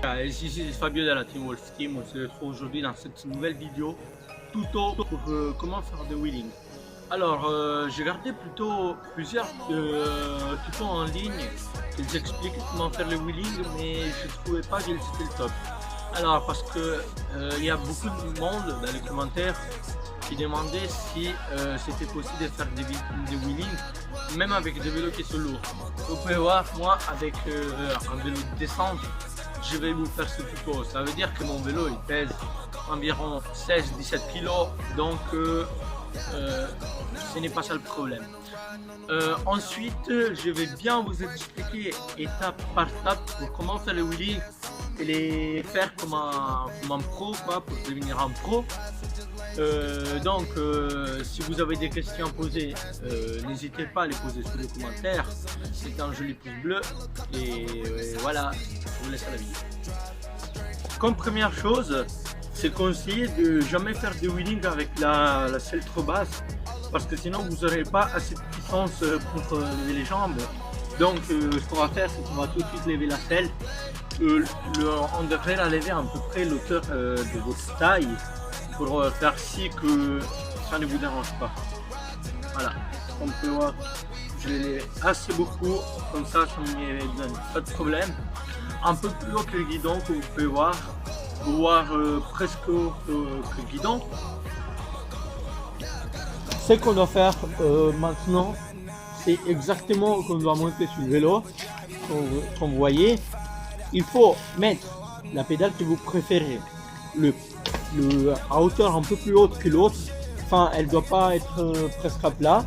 Ici c'est Fabio de la Team Wolf Team. On se retrouve aujourd'hui dans cette nouvelle vidéo tuto pour comment faire des wheeling. Alors j'ai regardé plutôt plusieurs tutos en ligne qui expliquent comment faire le wheeling, mais je ne trouvais pas qu'ils étaient le top. Alors parce que il y a beaucoup de monde dans les commentaires qui demandait si c'était possible de faire des wheeling même avec des vélos qui sont lourds. Vous pouvez voir, moi avec un vélo de descente, je vais vous faire ce tuto. Ça veut dire que mon vélo il pèse environ 16-17 kg, donc ce n'est pas ça le problème. Ensuite, je vais bien vous expliquer étape par étape pour comment faire le wheeling et les faire comme un pro, quoi, pour devenir un pro. Si vous avez des questions à poser, n'hésitez pas à les poser sous les commentaires. C'est un joli pouce bleu et voilà, je vous laisse à la vidéo. Comme première chose, c'est conseillé de jamais faire de wheeling avec la selle trop basse, parce que sinon vous n'aurez pas assez de puissance pour lever les jambes. Donc ce qu'on va faire, c'est qu'on va tout de suite lever la selle. On devrait la lever à peu près l'auteur de votre taille pour faire si que ça ne vous dérange pas. Voilà, on peut voir, je l'ai levé assez beaucoup, comme ça ne me donne pas de problème. Un peu plus haut que le guidon, que vous pouvez voir, presque haut que le guidon. Ce qu'on doit faire maintenant, c'est exactement qu'on doit monter sur le vélo, comme vous voyez. Il faut mettre la pédale que vous préférez, à hauteur un peu plus haute que l'autre, enfin elle ne doit pas être presque à plat.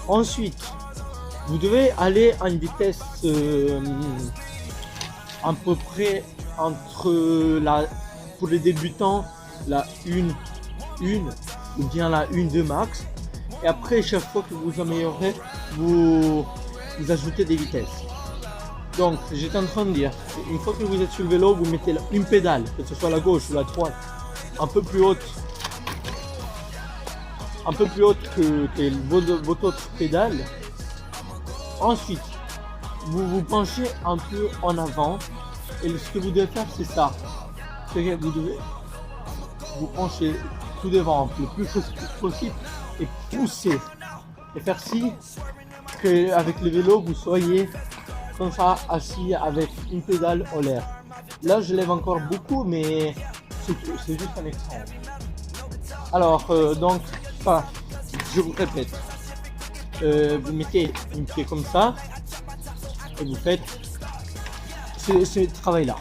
Ensuite, vous devez aller à une vitesse à peu près entre pour les débutants, la 1 ou bien la 1-2 max, et après chaque fois que vous améliorez, vous ajoutez des vitesses. Donc j'étais en train de dire, une fois que vous êtes sur le vélo, vous mettez une pédale, que ce soit la gauche ou la droite, un peu plus haute que votre autre pédale. Ensuite, vous vous penchez un peu en avant, et ce que vous devez faire, c'est ça. C'est que vous devez vous pencher tout devant le plus possible et pousser, et faire si qu'avec le vélo vous soyez comme ça assis avec une pédale en l'air. Là je lève encore beaucoup, mais c'est juste un exemple. Alors je vous répète, vous mettez une pied comme ça et vous faites ce travail là.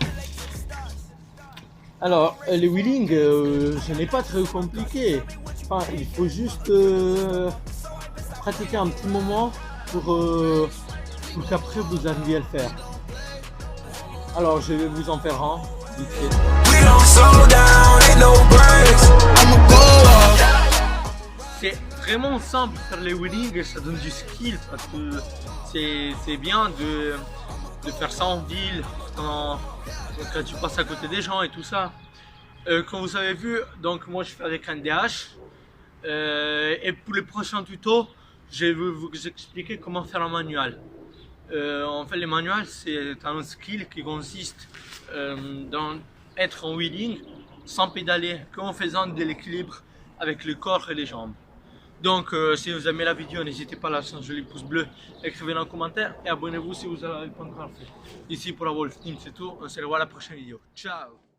Alors le wheeling, ce n'est pas très compliqué, enfin, il faut juste pratiquer un petit moment pour qu'après vous arriviez à le faire. Alors je vais vous en faire un vite fait. C'est vraiment simple faire les wheeling et ça donne du skill, parce que c'est bien de faire ça en ville quand tu passes à côté des gens et tout ça. Comme vous avez vu, donc moi je fais avec un DH, et pour les prochains tutos je vais vous expliquer comment faire un manual. En fait, les manuels, c'est un skill qui consiste dans être en wheeling sans pédaler, qu'en faisant de l'équilibre avec le corps et les jambes. Donc, si vous aimez la vidéo, n'hésitez pas à lâcher un joli pouce bleu, écrivez un commentaire et abonnez-vous si vous ne l'avez pas encore fait. Ici pour la Wolf Team, c'est tout. On se revoit à la prochaine vidéo. Ciao!